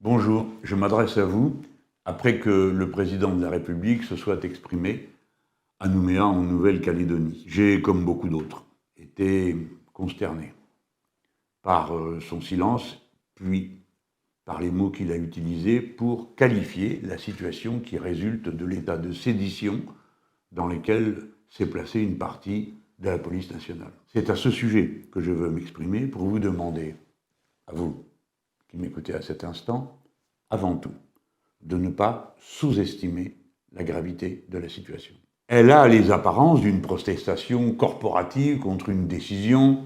Bonjour, je m'adresse à vous après que le président de la République se soit exprimé à Nouméa en Nouvelle-Calédonie. J'ai, comme beaucoup d'autres, été consterné par son silence, puis par les mots qu'il a utilisés pour qualifier la situation qui résulte de l'état de sédition dans lequel s'est placée une partie de la police nationale. C'est à ce sujet que je veux m'exprimer pour vous demander, à vous qui m'écoutez à cet instant, avant tout, de ne pas sous-estimer la gravité de la situation. Elle a les apparences d'une protestation corporative contre une décision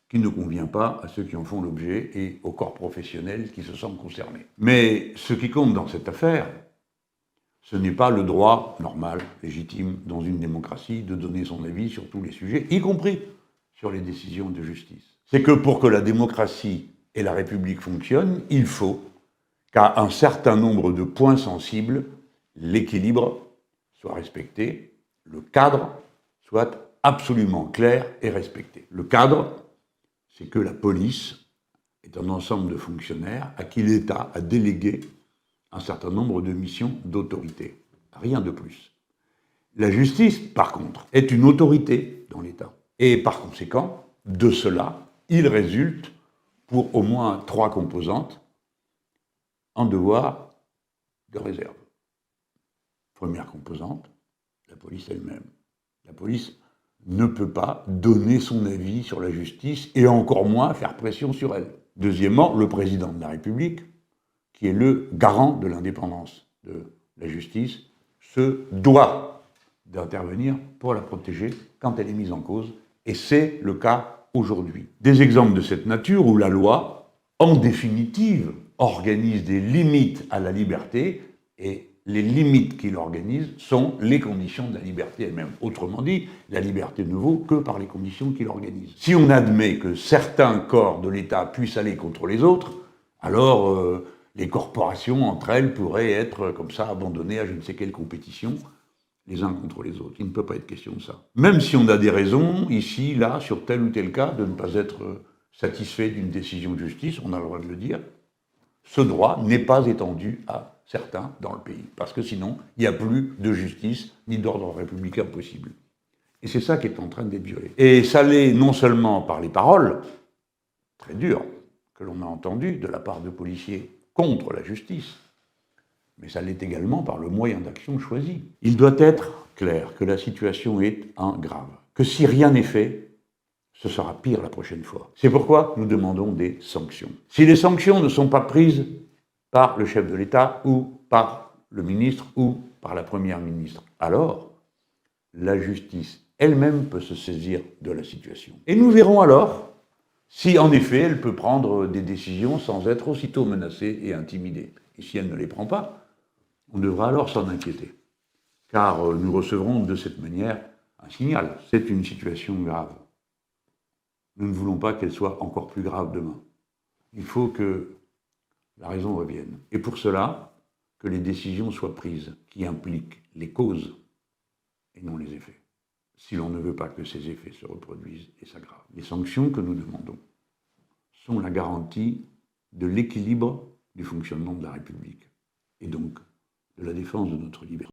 qui ne convient pas à ceux qui en font l'objet et au corps professionnel qui se sent concerné. Mais ce qui compte dans cette affaire, ce n'est pas le droit normal, légitime, dans une démocratie, de donner son avis sur tous les sujets, y compris sur les décisions de justice. C'est que pour que la démocratie et la République fonctionnent, il faut qu'à un certain nombre de points sensibles, l'équilibre soit respecté, le cadre soit absolument clair et respecté. Le cadre, c'est que la police est un ensemble de fonctionnaires à qui l'État a délégué un certain nombre de missions d'autorité. Rien de plus. La justice, par contre, est une autorité dans l'État. Et par conséquent, de cela, il résulte, pour au moins 3 composantes, un devoir de réserve. Première composante, la police elle-même. La police ne peut pas donner son avis sur la justice et encore moins faire pression sur elle. Deuxièmement, le président de la République, qui est le garant de l'indépendance de la justice, se doit d'intervenir pour la protéger quand elle est mise en cause, et c'est le cas aujourd'hui. Des exemples de cette nature où la loi, en définitive, organise des limites à la liberté, et les limites qu'il organise sont les conditions de la liberté elle-même. Autrement dit, la liberté ne vaut que par les conditions qu'il organise. Si on admet que certains corps de l'État puissent aller contre les autres, alors les corporations, entre elles, pourraient être comme ça abandonnées à je ne sais quelle compétition, les uns contre les autres. Il ne peut pas être question de ça. Même si on a des raisons, ici, là, sur tel ou tel cas, de ne pas être satisfait d'une décision de justice, on a le droit de le dire, ce droit n'est pas étendu à certains dans le pays. Parce que sinon, il n'y a plus de justice ni d'ordre républicain possible. Et c'est ça qui est en train d'être violé. Et ça l'est non seulement par les paroles, très dures, que l'on a entendues de la part de policiers contre la justice, mais ça l'est également par le moyen d'action choisi. Il doit être clair que la situation est grave, que si rien n'est fait, ce sera pire la prochaine fois. C'est pourquoi nous demandons des sanctions. Si les sanctions ne sont pas prises par le chef de l'État ou par le ministre ou par la première ministre, alors la justice elle-même peut se saisir de la situation. Et nous verrons alors si en effet elle peut prendre des décisions sans être aussitôt menacée et intimidée. Et si elle ne les prend pas, on devra alors s'en inquiéter. Car nous recevrons de cette manière un signal. C'est une situation grave. Nous ne voulons pas qu'elle soit encore plus grave demain. Il faut que la raison revienne. Et pour cela, que les décisions soient prises qui impliquent les causes et non les effets. Si l'on ne veut pas que ces effets se reproduisent et s'aggravent. Les sanctions que nous demandons sont la garantie de l'équilibre du fonctionnement de la République et donc de la défense de notre liberté.